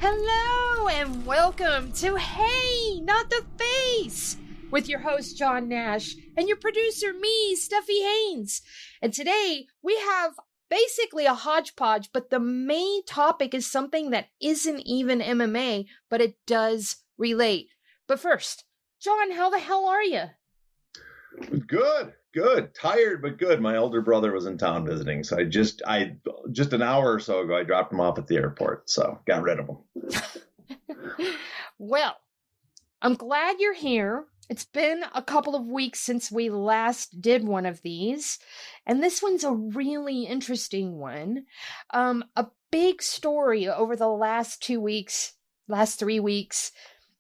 Hello and welcome to Hey, Not the Face with your host John Nash and your producer me, Steffi Haynes. And today we have basically a hodgepodge, but the main topic is something that isn't even MMA, but it does relate. But first, John, how the hell are you? Good. Tired, but good. My older brother was in town visiting, so I just an hour or so ago, I dropped him off at the airport, so got rid of him. Well, I'm glad you're here. It's been a couple of weeks since we last did one of these, and this one's a really interesting one. A big story over the last 3 weeks.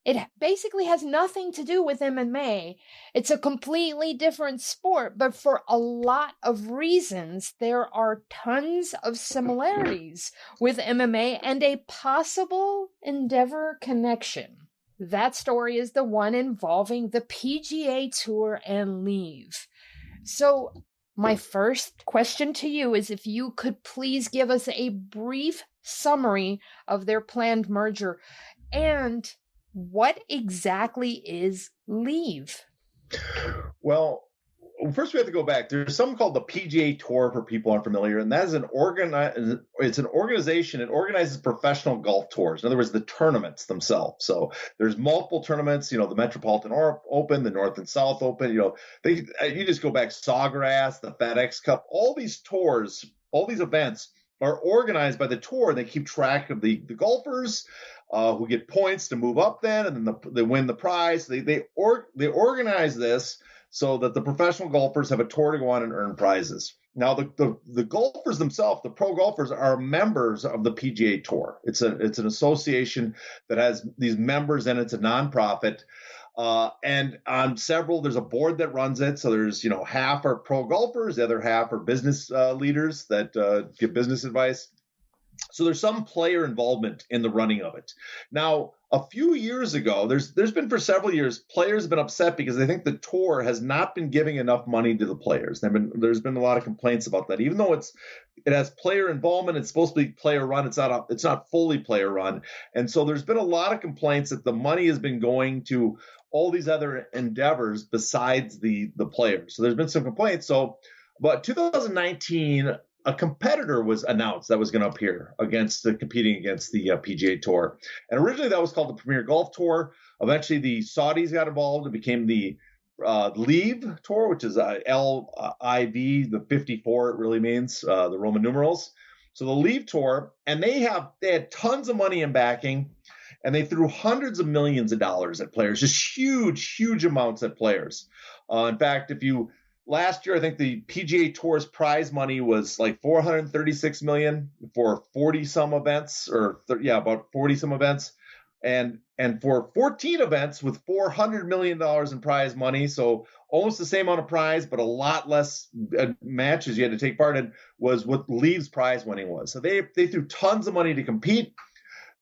It basically has nothing to do with MMA. It's a completely different sport, but for a lot of reasons, there are tons of similarities with MMA and a possible Endeavor connection. That story is the one involving the PGA Tour and LIV. So my first question to you is if you could please give us a brief summary of their planned merger and what exactly is LIV? Well, first we have to go back. There's something called the PGA Tour for people aren't familiar, and that is it's an organization. It organizes professional golf tours. In other words, the tournaments themselves. So there's multiple tournaments. The Metropolitan Open, the North and South Open. You just go back, Sawgrass, the FedEx Cup. All these tours, all these events are organized by the tour. They keep track of the golfers who get points to move up then, and then they win the prize. They organize this so that the professional golfers have a tour to go on and earn prizes. Now, the golfers themselves, the pro golfers, are members of the PGA Tour. It's an association that has these members, and it's a nonprofit. And on several, there's a board that runs it. So there's, half are pro golfers, the other half are business leaders that give business advice. So there's some player involvement in the running of it. Now, a few years ago, there's been for several years, players have been upset because they think the tour has not been giving enough money to the players. There's been a lot of complaints about that. Even though it has player involvement, it's supposed to be player run. It's not fully player run. And so there's been a lot of complaints that the money has been going to all these other endeavors besides the players. So there's been some complaints. So, but 2019, a competitor was announced that was going to appear competing against the PGA Tour. And originally that was called the Premier Golf Tour. Eventually the Saudis got involved. It became the LIV Tour, which is L-I-V, the 54 it really means, the Roman numerals. So the LIV Tour, and they had tons of money in backing, and they threw hundreds of millions of dollars at players, just huge amounts at players. In fact, last year, I think the PGA Tour's prize money was like $436 million for 40-some events, about 40-some events, and for 14 events with $400 million in prize money, so almost the same amount of prize, but a lot less matches you had to take part in, was what LIV's prize money was. So they threw tons of money to compete.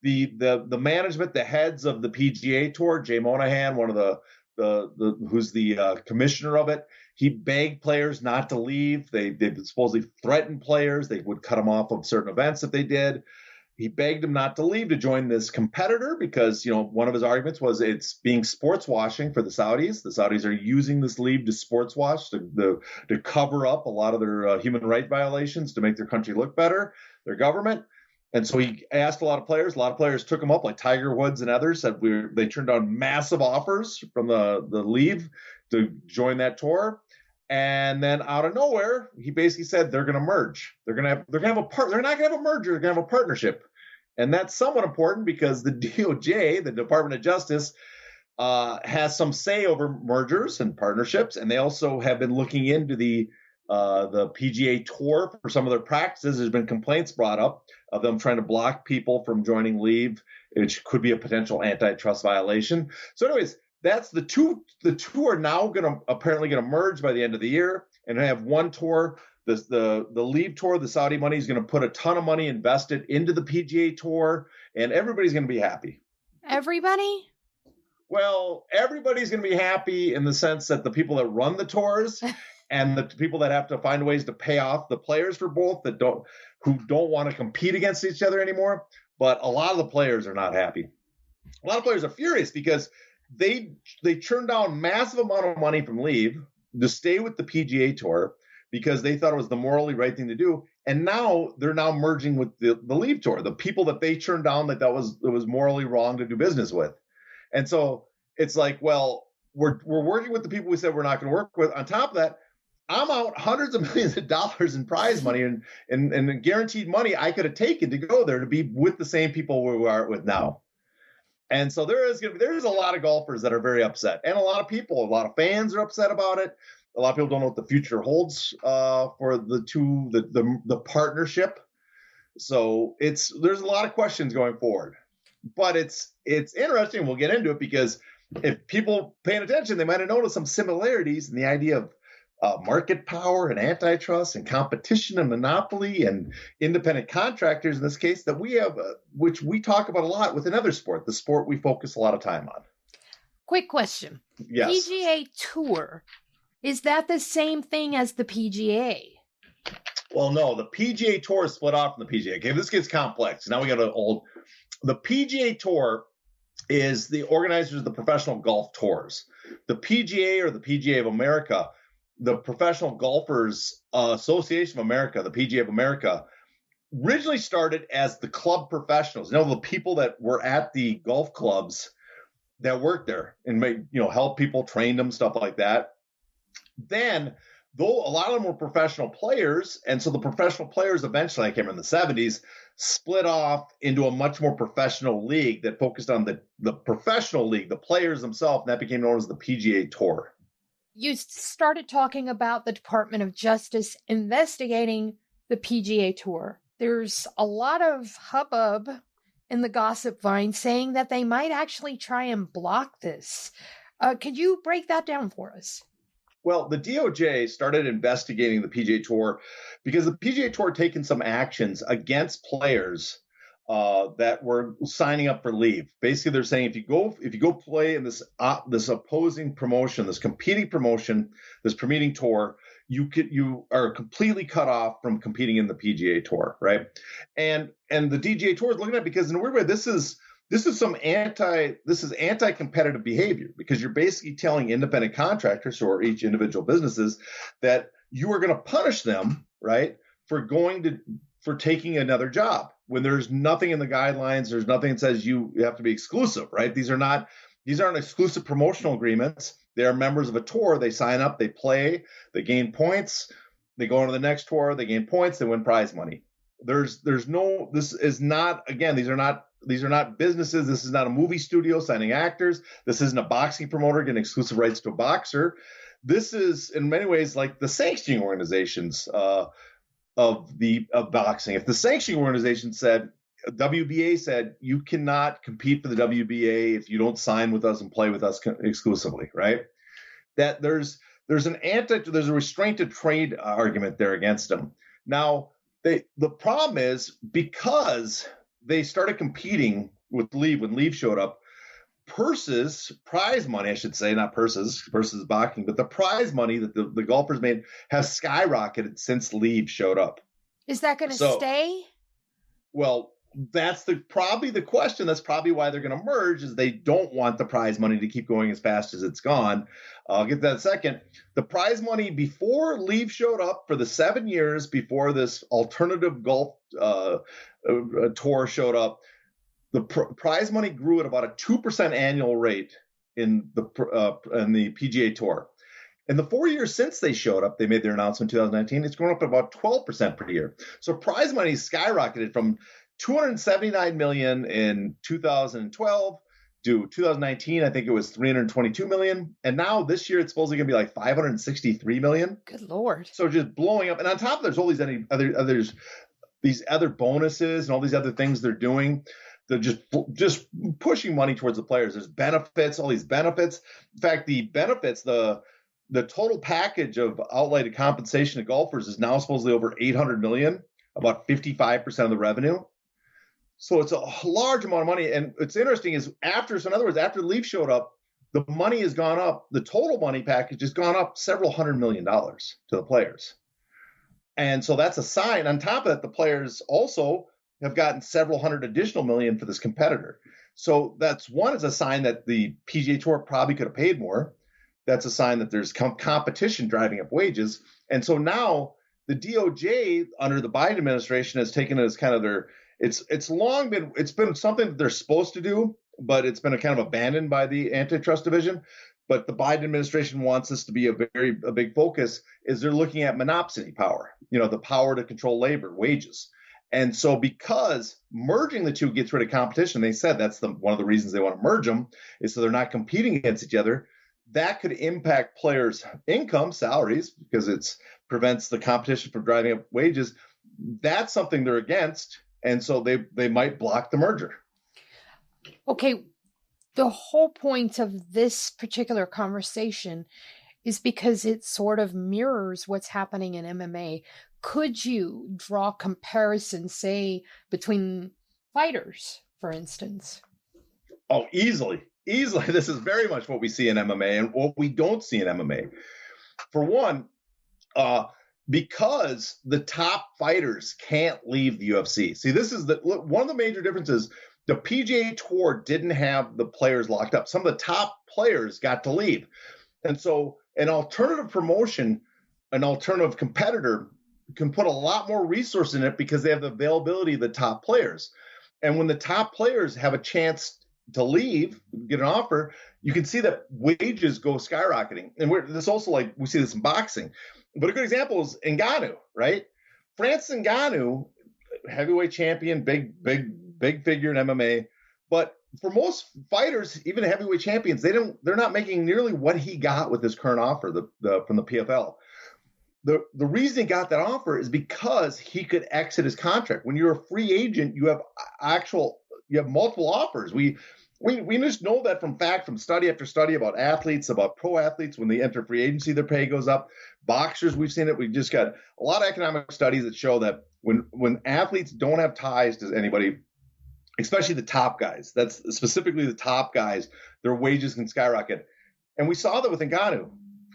The management, the heads of the PGA Tour, Jay Monahan, one of who's the commissioner of it, he begged players not to leave. They supposedly threatened players. They would cut them off of certain events if they did. He begged them not to leave to join this competitor because, one of his arguments was it's being sports washing for the Saudis. The Saudis are using this leave to sports wash, to cover up a lot of their human rights violations, to make their country look better, their government. And so he asked a lot of players. A lot of players took him up, like Tiger Woods and others. They turned down massive offers from the LIV to join that tour. And then out of nowhere, he basically said they're going to merge. They're not going to have a merger. They're going to have a partnership. And that's somewhat important because the DOJ, the Department of Justice, has some say over mergers and partnerships. And they also have been looking into the PGA Tour for some of their practices. There's been complaints brought up of them trying to block people from joining LIV, which could be a potential antitrust violation. So anyways, that's the two. The two are now apparently going to merge by the end of the year and have one tour. The LIV Tour, the Saudi money is going to put a ton of money invested into the PGA Tour, and everybody's going to be happy. Everybody? Well, everybody's going to be happy in the sense that the people that run the tours and the people that have to find ways to pay off the players for both who don't want to compete against each other anymore but a lot of the players are not happy. A lot of players are furious because they turned down massive amount of money from LIV to stay with the PGA Tour because they thought it was the morally right thing to do. And now they're merging with the LIV Tour, the people that they turned down that was morally wrong to do business with. And so it's like, well, we're working with the people we said we're not going to work with. On top of that, I'm out hundreds of millions of dollars in prize money and guaranteed money I could have taken to go there to be with the same people we are with now. And so there's a lot of golfers that are very upset, and a lot of fans are upset about it. A lot of people don't know what the future holds for the partnership. So there's a lot of questions going forward, but it's interesting. We'll get into it because if people paying attention, they might have noticed some similarities in the idea of market power and antitrust and competition and monopoly and independent contractors in this case that we have, which we talk about a lot with another sport, the sport we focus a lot of time on. Quick question. Yes. PGA Tour, is that the same thing as the PGA? Well, no, the PGA Tour is split off from the PGA. Okay, this gets complex. Now we got the PGA Tour is the organizers of the professional golf tours. The PGA, or the PGA of America, the Professional Golfers Association of America, the PGA of America, originally started as the club professionals. You know, the people that were at the golf clubs that worked there and help people, train them, stuff like that. Then, though a lot of them were professional players, and so the professional players eventually, I came in the 70s, split off into a much more professional league that focused on the professional league, the players themselves, and that became known as the PGA Tour. You started talking about the Department of Justice investigating the PGA Tour. There's a lot of hubbub in the gossip vine saying that they might actually try and block this. Could you break that down for us? Well, the DOJ started investigating the PGA Tour because the PGA Tour had taken some actions against players that were signing up for LIV. Basically, they're saying if you go play in this opposing promotion, this competing promotion, this competing tour, you are completely cut off from competing in the PGA Tour, right? And the PGA Tour is looking at it because in a weird way, this is anti-competitive behavior, because you're basically telling independent contractors or each individual businesses that you are going to punish them, right, for taking another job when there's nothing in the guidelines. There's nothing that says you have to be exclusive, right? These aren't exclusive promotional agreements. They are members of a tour. They sign up, they play, they gain points, they go on to the next tour, they gain points, they win prize money. These are not businesses. This is not a movie studio signing actors. This isn't a boxing promoter getting exclusive rights to a boxer. This is in many ways like the sanctioning organizations of boxing. If the sanctioning organization said, WBA said, you cannot compete for the WBA if you don't sign with us and play with us exclusively, right? That there's a restraint to trade argument there against them. Now, the problem is because they started competing with LIV when LIV showed up, prize money, I should say, not purses is boxing, but the prize money that the golfers made has skyrocketed since LIV showed up. Is that going to stay? Well, that's probably the question. That's probably why they're going to merge, is they don't want the prize money to keep going as fast as it's gone. I'll get to that in a second. The prize money before LIV showed up, for the 7 years before this alternative golf tour showed up, the prize money grew at about a 2% annual rate in the PGA Tour. In the 4 years since they showed up, they made their announcement in 2019, it's grown up at about 12% per year. So prize money skyrocketed from $279 million in 2012 to 2019. I think it was $322 million. And now this year, it's supposedly going to be like $563 million. Good Lord. So just blowing up. And on top of there's all these other bonuses and all these other things they're doing. They're just pushing money towards the players. There's benefits, all these benefits. In fact, the benefits, the total package of outlay compensation to golfers is now supposedly over $800 million, about 55% of the revenue. So it's a large amount of money. And what's interesting is after LIV showed up, the money has gone up. The total money package has gone up several $100 million to the players. And so that's a sign. On top of that, the players also have gotten several hundred additional million for this competitor. So that's one is a sign that the PGA Tour probably could have paid more. That's a sign that there's competition driving up wages. And so now the DOJ under the Biden administration has taken it as kind of their, it's been something that they're supposed to do, but it's been a kind of abandoned by the antitrust division. But the Biden administration wants this to be a big focus, is they're looking at monopsony power, the power to control labor, wages. And so because merging the two gets rid of competition, they said that's one of the reasons they want to merge them, is so they're not competing against each other. That could impact players' income, salaries, because it prevents the competition from driving up wages. That's something they're against. And so they might block the merger. Okay. The whole point of this particular conversation is because it sort of mirrors what's happening in MMA. Could you draw comparisons, say, between fighters, for instance? Oh, easily. This is very much what we see in MMA and what we don't see in MMA. For one, because the top fighters can't leave the UFC. See, this is one of the major differences. The PGA Tour didn't have the players locked up. Some of the top players got to leave. And so an alternative promotion, an alternative competitor can put a lot more resource in it because they have the availability of the top players. And when the top players have a chance to leave, get an offer, you can see that wages go skyrocketing. And this also, like, we see this in boxing. But a good example is Ngannou, right? Francis Ngannou, heavyweight champion, big figure in MMA. But for most fighters, even heavyweight champions, they're not making nearly what he got with his current offer from the PFL. The reason he got that offer is because he could exit his contract. When you're a free agent, you have multiple offers. We just know that from study after study about athletes, about pro athletes. When they enter free agency, their pay goes up. Boxers, we've seen it. We've just got a lot of economic studies that show that when athletes don't have ties to anybody, especially the top guys, that's specifically the top guys, their wages can skyrocket. And we saw that with Ngannou.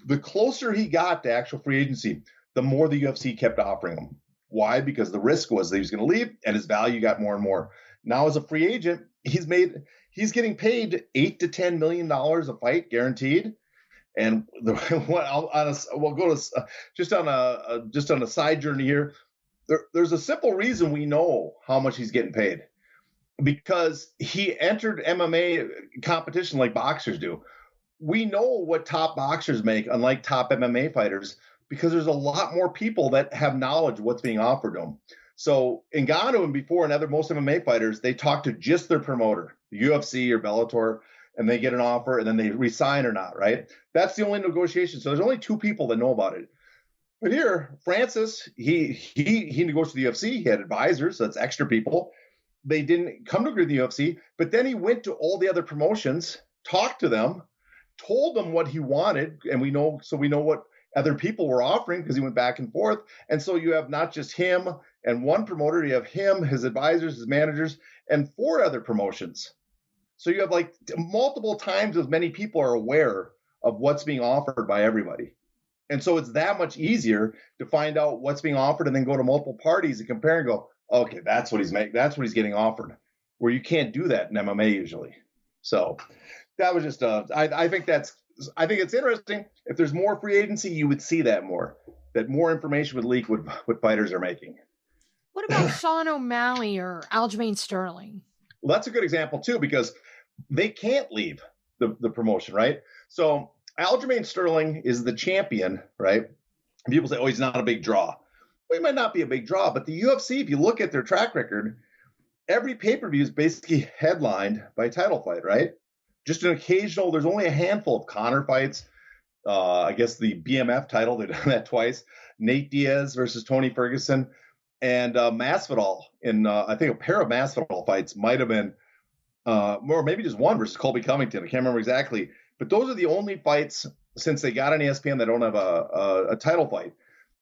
The closer he got to actual free agency, the more the UFC kept offering him. Why? Because the risk was that he was going to leave and his value got more and more. Now as a free agent, he's getting paid $8 to $10 million a fight guaranteed. And we'll go to just on a side journey here. There's a simple reason we know how much he's getting paid, because he entered MMA competition like boxers do. We know what top boxers make, unlike top MMA fighters, because there's a lot more people that have knowledge of what's being offered to them. So Ngannou and before and most MMA fighters, they talk to just their promoter, the UFC or Bellator, and they get an offer and then they resign or not, right? That's the only negotiation. So there's only two people that know about it. But here, Francis, he negotiated the UFC. He had advisors, so that's extra people. They didn't come to agree with the UFC, but then he went to all the other promotions, talked to them, told them what he wanted, and we know what other people were offering because he went back and forth. And so you have not just him and one promoter, you have him, his advisors, his managers, and 4 other promotions. So you have like multiple times as many people are aware of what's being offered by everybody. And so it's that much easier to find out what's being offered and then go to multiple parties and compare and go, okay, that's what he's making. That's what he's getting offered, where you can't do that in MMA usually. So that was just I think it's interesting. If there's more free agency, you would see that more information would leak what fighters are making. What about Sean O'Malley or Aljamain Sterling? Well, that's a good example too, because they can't leave the promotion, right? So Aljamain Sterling is the champion, right? And people say, oh, he's not a big draw. Well, he might not be a big draw, but the UFC, if you look at their track record, every pay-per-view is basically headlined by a title fight, right? Just an occasional, there's only a handful of Conor fights. I guess the BMF title, they've done that twice. Nate Diaz versus Tony Ferguson. And Masvidal in, I think a pair of Masvidal fights might have been, or maybe just one versus Colby Covington. I can't remember exactly. But those are the only fights since they got on ESPN that don't have a title fight.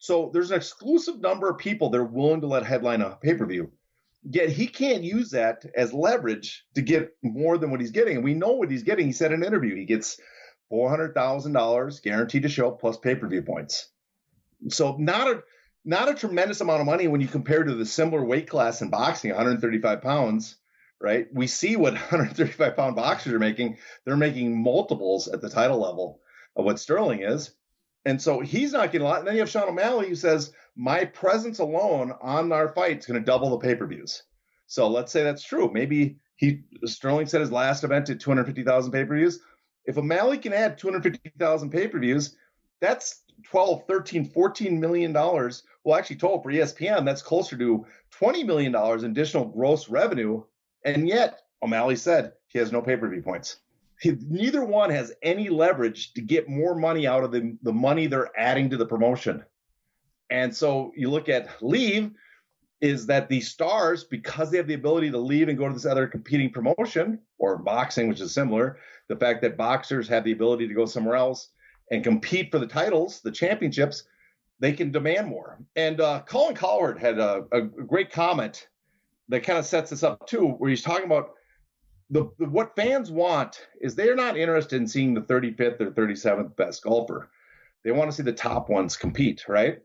So there's an exclusive number of people that are willing to let headline a pay-per-view. Yet he can't use that as leverage to get more than what he's getting. And we know what he's getting. He said in an interview, he gets $400,000 guaranteed to show plus pay-per-view points. So not a tremendous amount of money when you compare to the similar weight class in boxing, 135 pounds, right? We see what 135-pound boxers are making. They're making multiples at the title level of what Sterling is. And so he's not getting a lot. And then you have Sean O'Malley who says, my presence alone on our fight is going to double the pay-per-views. So let's say that's true. Maybe Sterling said his last event did 250,000 pay-per-views. If O'Malley can add 250,000 pay-per-views, that's 12, 13, $14 million. Well, actually total for ESPN, that's closer to $20 million in additional gross revenue. And yet O'Malley said he has no pay-per-view points. Neither one has any leverage to get more money out of the money they're adding to the promotion. And so you look at LIV, is that the stars, because they have the ability to leave and go to this other competing promotion, or boxing, which is similar, the fact that boxers have the ability to go somewhere else and compete for the titles, the championships, they can demand more. And Colin Cowherd had a great comment that kind of sets this up too, where he's talking about what fans want is they're not interested in seeing the 35th or 37th best golfer. They want to see the top ones compete, right?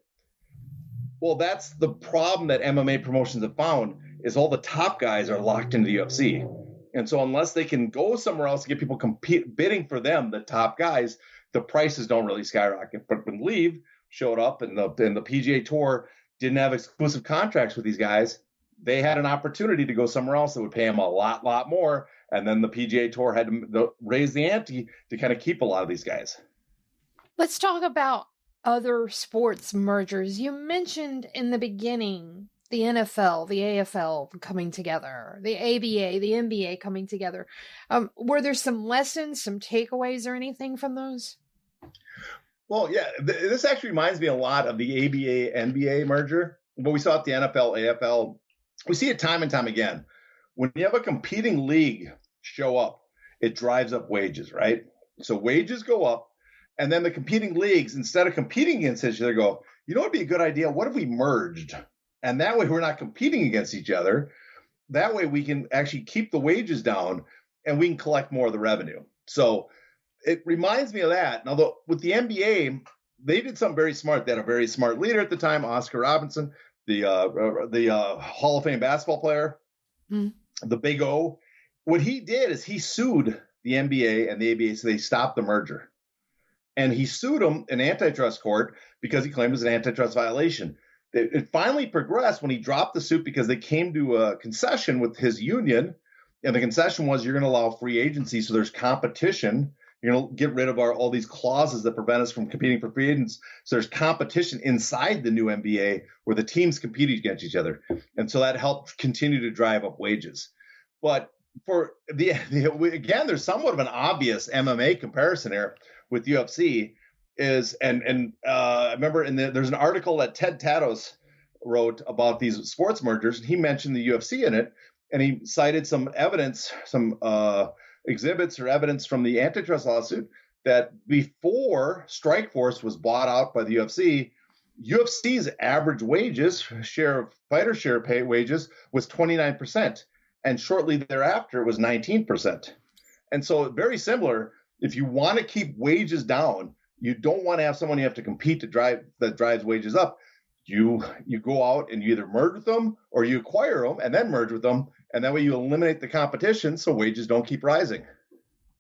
Well, that's the problem that MMA promotions have found is all the top guys are locked into the UFC. And so unless they can go somewhere else to get people bidding for them, the top guys, the prices don't really skyrocket. But when LIV showed up and the PGA Tour didn't have exclusive contracts with these guys, they had an opportunity to go somewhere else that would pay them a lot more. And then the PGA Tour had to raise the ante to kind of keep a lot of these guys. Let's talk about other sports mergers. You mentioned in the beginning the NFL, the AFL coming together, the ABA, the NBA coming together. Were there some lessons, some takeaways or anything from those? Well, yeah, this actually reminds me a lot of the ABA-NBA merger. What we saw at the NFL, AFL, we see it time and time again. When you have a competing league show up, it drives up wages, right? So wages go up. And then the competing leagues, instead of competing against each other, go, you know what would be a good idea? What if we merged? And that way we're not competing against each other. That way we can actually keep the wages down and we can collect more of the revenue. So it reminds me of that. Now, with the NBA, they did something very smart. They had a very smart leader at the time, Oscar Robertson, the Hall of Fame basketball player, the Big O. What he did is he sued the NBA and the ABA so they stopped the merger. And he sued them in antitrust court because he claimed it was an antitrust violation. It finally progressed when he dropped the suit because they came to a concession with his union. And the concession was you're going to allow free agency so there's competition. You're going to get rid of all these clauses that prevent us from competing for free agents. So there's competition inside the new NBA where the teams compete against each other. And so that helped continue to drive up wages. But for again, there's somewhat of an obvious MMA comparison here with UFC is, and I remember there's an article that Ted Tatos wrote about these sports mergers, and he mentioned the UFC in it, and he cited some evidence, some exhibits or evidence from the antitrust lawsuit that before Strikeforce was bought out by the UFC, UFC's average wages, fighter share pay wages was 29%. And shortly thereafter, it was 19%. And so very similar, if you want to keep wages down, you don't want to have someone you have to compete that drives wages up. You go out and you either merge with them or you acquire them and then merge with them. And that way you eliminate the competition so wages don't keep rising.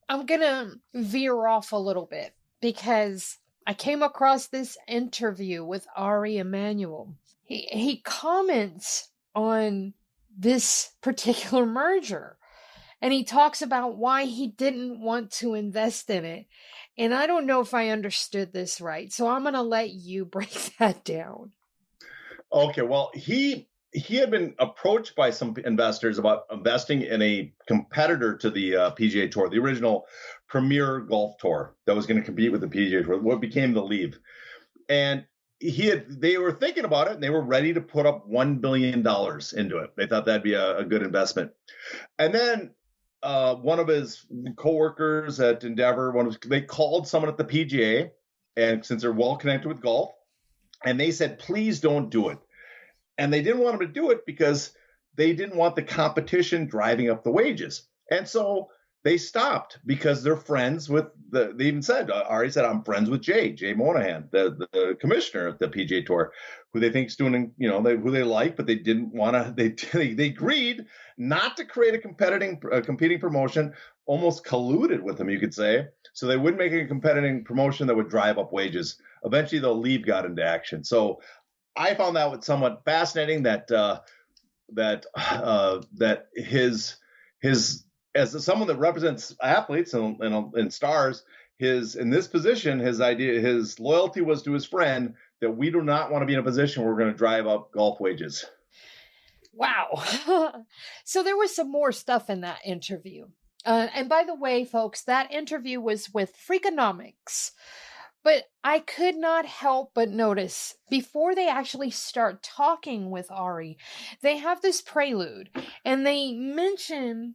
I'm going to veer off a little bit because I came across this interview with Ari Emmanuel. He comments on this particular merger. And he talks about why he didn't want to invest in it. And I don't know if I understood this right. So I'm going to let you break that down. Okay. Well, he had been approached by some investors about investing in a competitor to the PGA Tour, the original premier golf tour that was going to compete with the PGA Tour, what became the LIV. And they were thinking about it and they were ready to put up $1 billion into it. They thought that'd be a good investment. And then one of his coworkers at Endeavor, they called someone at the PGA, and since they're well connected with golf, and they said, please don't do it. And they didn't want him to do it because they didn't want the competition driving up the wages. And so they stopped because they're friends with they even said, Ari said, I'm friends with Jay Monahan, the commissioner of the PGA Tour, who they think is doing, who they like, but they didn't want to, they agreed not to create a competing promotion, almost colluded with them, you could say. So they wouldn't make a competing promotion that would drive up wages. Eventually, the LIV got into action. So I found that somewhat fascinating that his as someone that represents athletes and stars, in this position, his loyalty was to his friend that we do not want to be in a position where we're going to drive up golf wages. Wow. So there was some more stuff in that interview. And by the way, folks, that interview was with Freakonomics. But I could not help but notice before they actually start talking with Ari, they have this prelude and they mention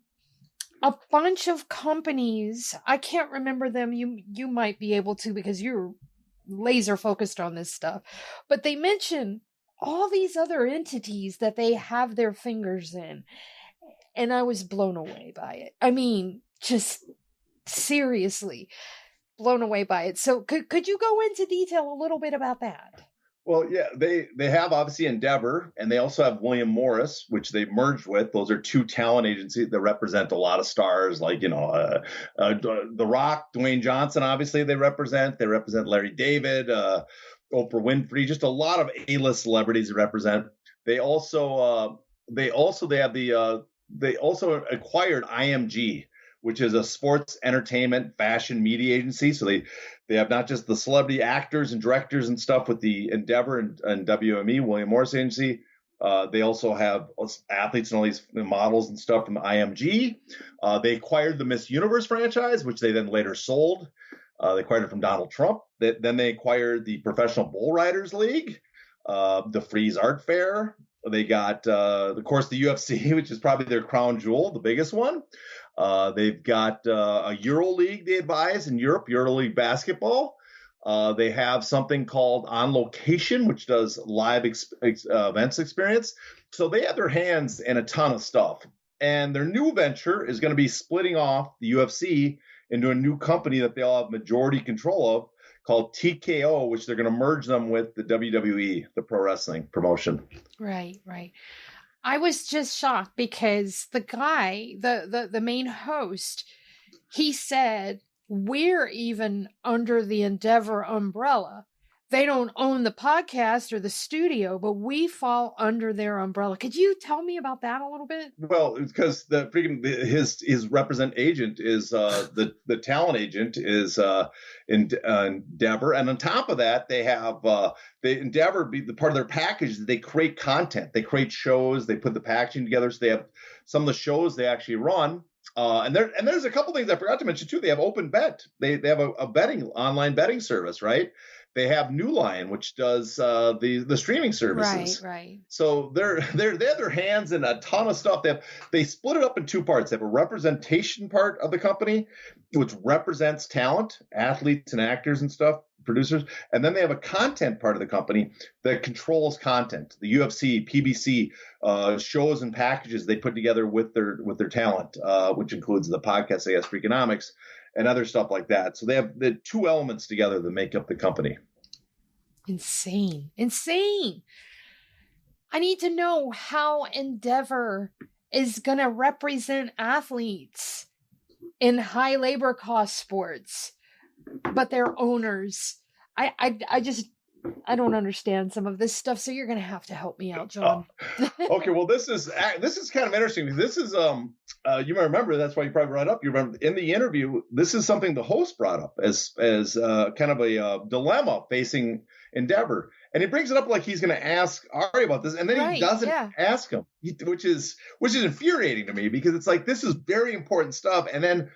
a bunch of companies. I can't remember them. You might be able to because you're laser focused on this stuff. But they mention all these other entities that they have their fingers in. And I was blown away by it. I mean, just seriously blown away by it. So could you go into detail a little bit about that? Well, yeah, they have obviously Endeavor, and they also have William Morris, which they merged with. Those are two talent agencies that represent a lot of stars, like The Rock, Dwayne Johnson. Obviously, they represent Larry David, Oprah Winfrey, just a lot of A-list celebrities to represent. They also acquired IMG, which is a sports, entertainment, fashion, media agency. So they have not just the celebrity actors and directors and stuff with the Endeavor and WME, William Morris Agency. They also have athletes and all these models and stuff from IMG. They acquired the Miss Universe franchise, which they then later sold. They acquired it from Donald Trump. Then they acquired the Professional Bull Riders League, the Frieze Art Fair. They got, of course, the UFC, which is probably their crown jewel, the biggest one. They've got a Euro League they advise in Europe, Euro League basketball. They have something called On Location, which does live events experience. So they have their hands in a ton of stuff. And their new venture is going to be splitting off the UFC into a new company that they all have majority control of called TKO, which they're going to merge them with the WWE, the pro wrestling promotion. Right. I was just shocked because the guy, the main host, he said, we're even under the Endeavor umbrella. They don't own the podcast or the studio, but we fall under their umbrella. Could you tell me about that a little bit? Well, it's because his represent agent is the talent agent is Endeavor, and on top of that, they have Endeavor be the part of their package. They create content, they create shows, they put the packaging together. So they have some of the shows they actually run. And there's a couple things I forgot to mention too. They have Open Bet. They have a online betting service, right? They have New Line, which does the streaming services. Right. So they have their hands in a ton of stuff. They split it up in two parts. They have a representation part of the company, which represents talent, athletes and actors and stuff, producers, and then they have a content part of the company that controls content. The UFC, PBC, shows and packages they put together with their talent, which includes the podcast, I guess, Freakonomics, and other stuff like that. So they have the two elements together that make up the company. Insane. I need to know how Endeavor is going to represent athletes in high labor cost sports, but their owners. I don't understand some of this stuff, so you're going to have to help me out, John. Okay, well, this is kind of interesting. This is you might remember, that's why you probably brought it up. You remember in the interview, this is something the host brought up as kind of a dilemma facing Endeavor, and he brings it up like he's going to ask Ari about this, and then he doesn't ask him, which is infuriating to me, because it's like, this is very important stuff, and then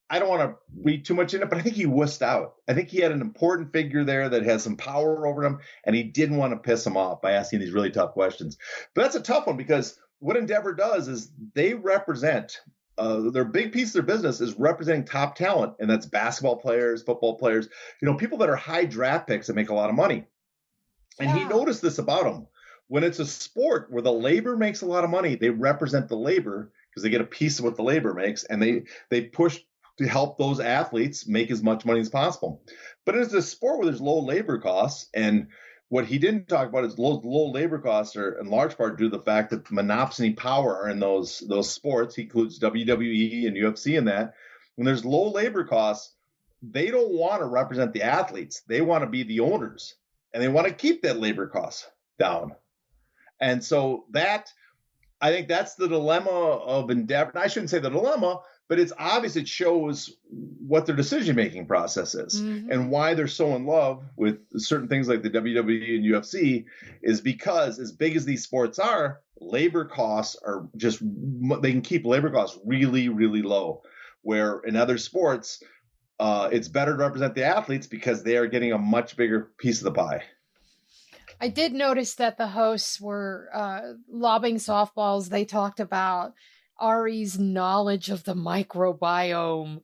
I don't want to read too much in it, but I think he wussed out. I think he had an important figure there that has some power over him, and he didn't want to piss him off by asking these really tough questions. But that's a tough one, because what Endeavor does is they represent their big piece of their business is representing top talent, and that's basketball players, football players, people that are high draft picks that make a lot of money. And he noticed this about them. When it's a sport where the labor makes a lot of money, they represent the labor, because they get a piece of what the labor makes, and they push to help those athletes make as much money as possible. But it's a sport where there's low labor costs, and what he didn't talk about is low labor costs are in large part due to the fact that monopoly power are in those sports. He includes WWE and UFC in that. When there's low labor costs, they don't want to represent the athletes. They want to be the owners, and they want to keep that labor cost down. And so I think that's the dilemma of Endeavor. And I shouldn't say the dilemma, but it's obvious. It shows what their decision-making process is and why they're so in love with certain things like the WWE and UFC is because as big as these sports are, labor costs are just, they can keep labor costs really, really low. Where in other sports, it's better to represent the athletes because they are getting a much bigger piece of the pie. I did notice that the hosts were lobbing softballs. They talked about Ari's knowledge of the microbiome,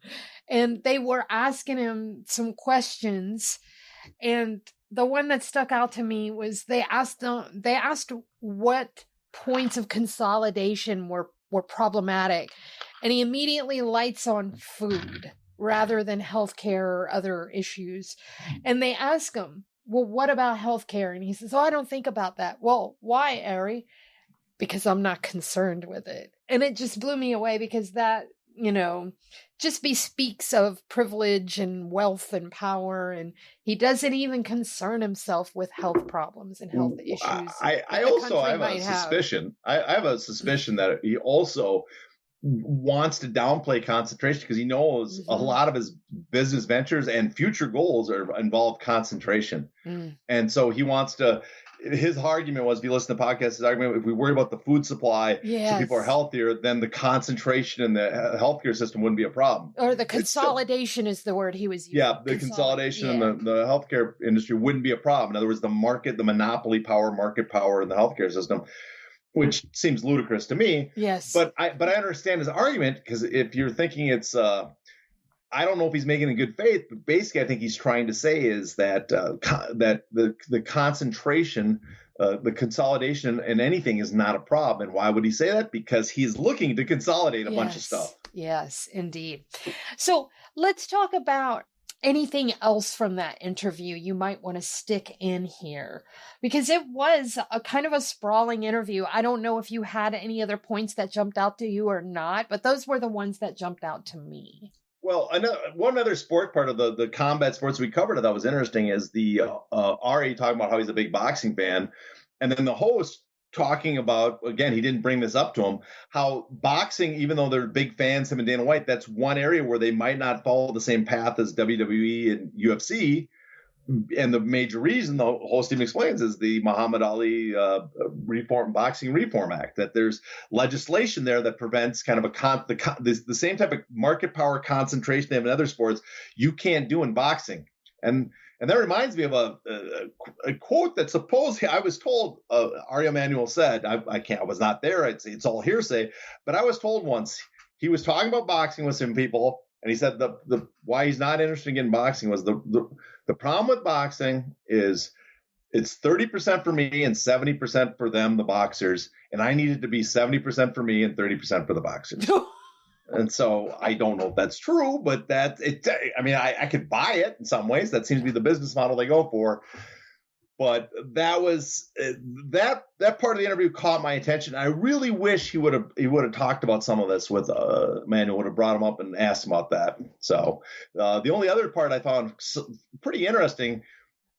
and they were asking him some questions. And the one that stuck out to me was they asked what points of consolidation were problematic, and he immediately lights on food rather than healthcare or other issues. And they ask him, well, what about healthcare? And he says, oh, I don't think about that. Well, why, Ari? Because I'm not concerned with it. And it just blew me away because that, just speaks of privilege and wealth and power. And he doesn't even concern himself with health problems and health issues. I have a suspicion. I have a suspicion that he also wants to downplay concentration because he knows a lot of his business ventures and future goals involve concentration. And so he wants to, his argument was, if you listen to podcasts, his argument, if we worry about the food supply so people are healthier, then the concentration in the healthcare system wouldn't be a problem. Or the consolidation is the word he was using. Yeah, the consolidation in the healthcare industry wouldn't be a problem. In other words, the monopoly power, market power in the healthcare system, which seems ludicrous to me. Yes. But I understand his argument, because if you're thinking it's, I don't know if he's making it in good faith, but basically I think he's trying to say is that that the concentration, the consolidation in anything is not a problem. And why would he say that? Because he's looking to consolidate a bunch of stuff. Yes, indeed. So let's talk about anything else from that interview you might want to stick in here, because it was a kind of a sprawling interview. I don't know if you had any other points that jumped out to you or not, but those were the ones that jumped out to me. Well, one other sport part of the combat sports we covered that was interesting is the Ari talking about how he's a big boxing fan, and then the host talking about, again, he didn't bring this up to him, how boxing, even though they're big fans, him and Dana White, that's one area where they might not follow the same path as WWE and UFC. And the major reason, the host even explains, is the Muhammad Ali Boxing Reform Act, that there's legislation there that prevents kind of the same type of market power concentration they have in other sports you can't do in boxing. And that reminds me of a quote that supposedly I was told Ari Emmanuel said. I was not there. It's all hearsay, but I was told once he was talking about boxing with some people, and he said the why he's not interested in boxing was the problem with boxing is it's 30% for me and 70% for them, the boxers, and I needed to be 70% for me and 30% for the boxers. And so I don't know if that's true, but I could buy it in some ways. That seems to be the business model they go for. But that was that part of the interview caught my attention. I really wish he would have talked about some of this with Emmanuel, would have brought him up and asked him about that. So the only other part I found pretty interesting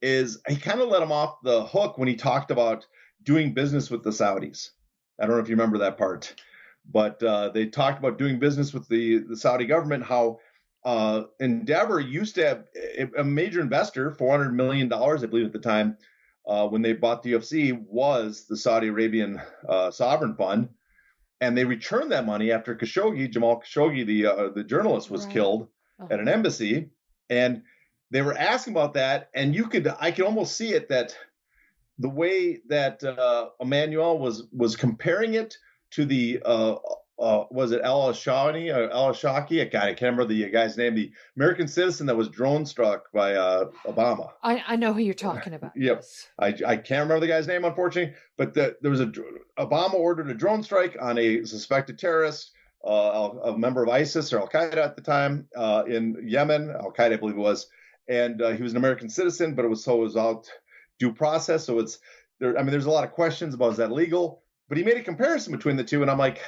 is he kind of let him off the hook when he talked about doing business with the Saudis. I don't know if you remember that part. But they talked about doing business with the Saudi government, how Endeavor used to have a major investor, $400 million, I believe at the time, when they bought the UFC, was the Saudi Arabian sovereign fund. And they returned that money after Jamal Khashoggi, the journalist, was killed at an embassy. And they were asking about that. And I could almost see it, that the way that Emmanuel was comparing it to the was it al-Shawni or al-Shaki? God, I can't remember the guy's name. The American citizen that was drone struck by Obama. I know who you're talking about. Yep. Yes. I can't remember the guy's name, unfortunately. But there was Obama ordered a drone strike on a suspected terrorist. a member of ISIS or Al Qaeda at the time in Yemen. Al Qaeda, I believe it was, and he was an American citizen, but it was out due process. So it's there. I mean, there's a lot of questions about is that legal, but he made a comparison between the two, and I'm like,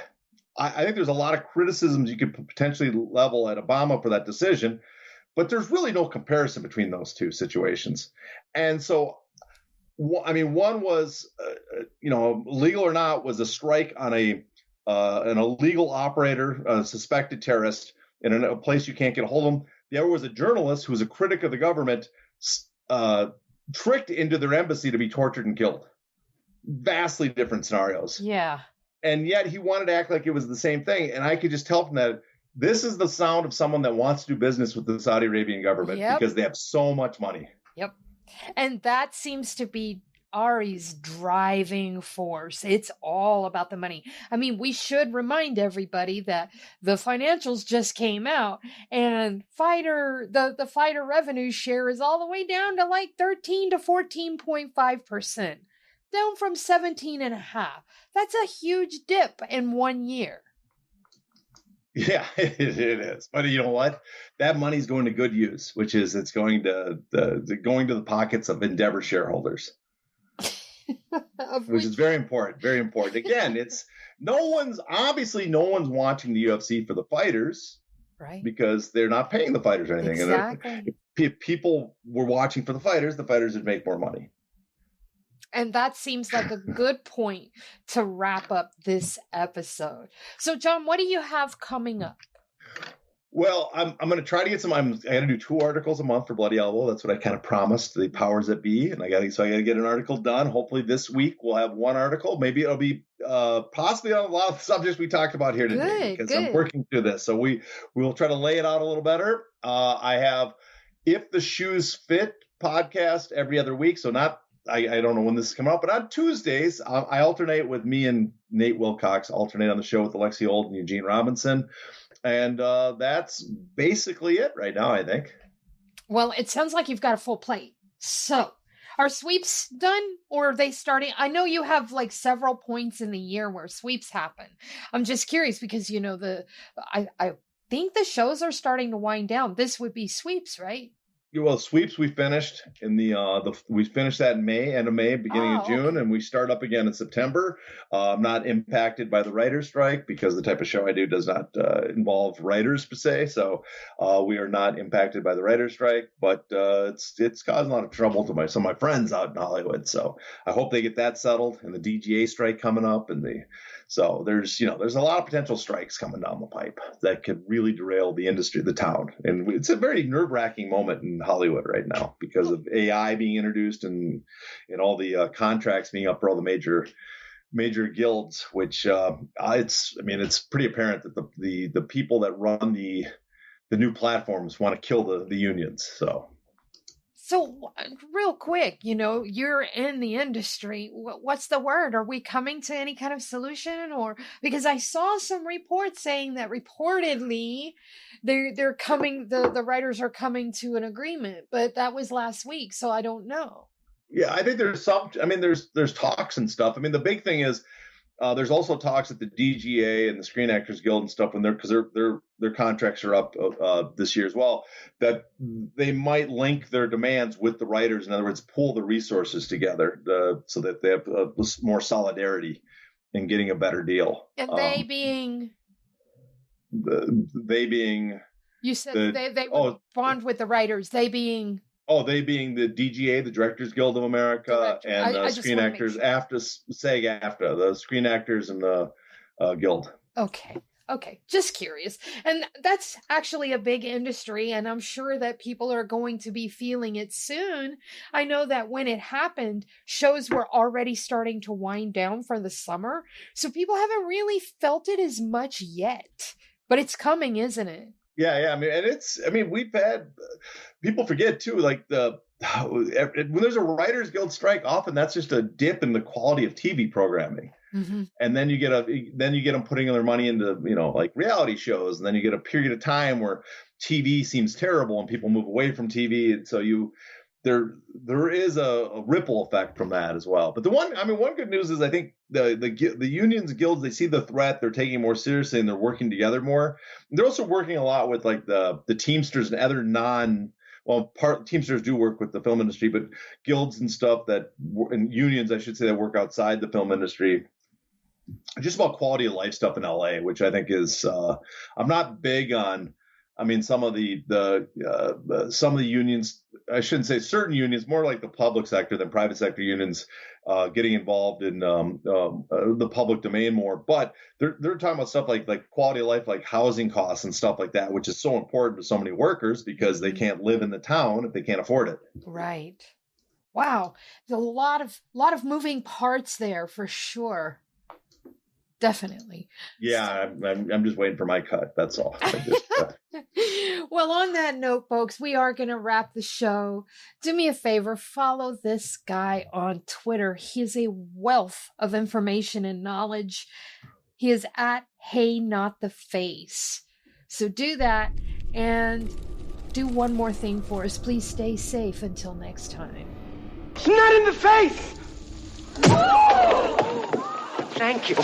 I think there's a lot of criticisms you could potentially level at Obama for that decision, but there's really no comparison between those two situations. And so, I mean, one was, legal or not, was a strike on an illegal operator, a suspected terrorist in a place you can't get a hold of them. The other was a journalist who was a critic of the government, tricked into their embassy to be tortured and killed. Vastly different scenarios. Yeah. And yet he wanted to act like it was the same thing. And I could just tell from that, this is the sound of someone that wants to do business with the Saudi Arabian government because they have so much money. Yep. And that seems to be Ari's driving force. It's all about the money. I mean, we should remind everybody that the financials just came out, and the fighter revenue share is all the way down to like 13 to 14.5%, down from 17.5%. That's a huge dip in 1 year. Yeah, it is. But you know what? That money's going to good use, which is it's going to the pockets of Endeavor shareholders. Which is very important. Very important. Again, no one's watching the UFC for the fighters, right? Because they're not paying the fighters or anything. Exactly. And if people were watching for the fighters would make more money. And that seems like a good point to wrap up this episode. So, John, what do you have coming up? Well, I'm going to try to get I got to do 2 articles a month for Bloody Elbow. That's what I kind of promised the powers that be, and I got to get an article done. Hopefully this week we'll have 1 article. Maybe it'll be possibly on a lot of the subjects we talked about here today, because I'm working through this. So we will try to lay it out a little better. I have If the Shoes Fit podcast every other week. So I don't know when this is coming out, but on Tuesdays I alternate with me and Nate Wilcox. Alternate on the show with Alexi Old and Eugene Robinson. And that's basically it right now, I think. Well, it sounds like you've got a full plate. So, are sweeps done, or are they starting? I know you have like several points in the year where sweeps happen. I'm just curious because, I think the shows are starting to wind down. This would be sweeps, right? Well, sweeps we finished in we finished that in May, end of May, beginning of June, and we start up again in September. I'm not impacted by the writer's strike because the type of show I do does not involve writers per se. So we are not impacted by the writer's strike, but it's causing a lot of trouble to some of my friends out in Hollywood. So I hope they get that settled, and the DGA strike coming up, so there's a lot of potential strikes coming down the pipe that could really derail the industry, the town. And it's a very nerve-wracking moment in Hollywood right now because of AI being introduced and all the contracts being up for all the major guilds, which it's pretty apparent that the people that run the new platforms want to kill the unions. So real quick, you're in the industry. What's the word? Are we coming to any kind of solution? Or because I saw some reports saying that reportedly they're coming, the writers are coming to an agreement, but that was last week. So I don't know. Yeah, I think there's there's talks and stuff. I mean, the big thing is there's also talks at the DGA and the Screen Actors Guild and stuff because their contracts are up this year as well, that they might link their demands with the writers. In other words, pool the resources together so that they have more solidarity in getting a better deal. And they being you said they would bond with the writers. They being the DGA, the Directors Guild of America, and Screen Actors after SAG-AFTRA, the Screen Actors and the Guild. Okay. Just curious. And that's actually a big industry, and I'm sure that people are going to be feeling it soon. I know that when it happened, shows were already starting to wind down for the summer, so people haven't really felt it as much yet. But it's coming, isn't it? Yeah. I mean, we've had people forget too, like when there's a Writers Guild strike, often that's just a dip in the quality of TV programming. Mm-hmm. And then you get them putting their money into, like reality shows. And then you get a period of time where TV seems terrible and people move away from TV. And so there is a ripple effect from that as well. But one good news is I think the unions, guilds, they see the threat, they're taking it more seriously, and they're working together more. They're also working a lot with like the Teamsters and other Teamsters do work with the film industry, but guilds and stuff and unions, I should say, that work outside the film industry, just about quality of life stuff in LA, which I think is, I'm not big on. I mean, some of the unions, I shouldn't say certain unions, more like the public sector than private sector unions, getting involved in the public domain more. But they're talking about stuff like quality of life, like housing costs and stuff like that, which is so important to so many workers because they can't live in the town if they can't afford it. Right. Wow. There's a lot of moving parts there for sure. Definitely. Yeah, I'm just waiting for my cut. That's all. Well, on that note, folks, we are going to wrap the show. Do me a favor, follow this guy on Twitter. He is a wealth of information and knowledge. He is at Hey Not the Face. So do that and do one more thing for us. Please stay safe until next time. It's not in the face! Thank you.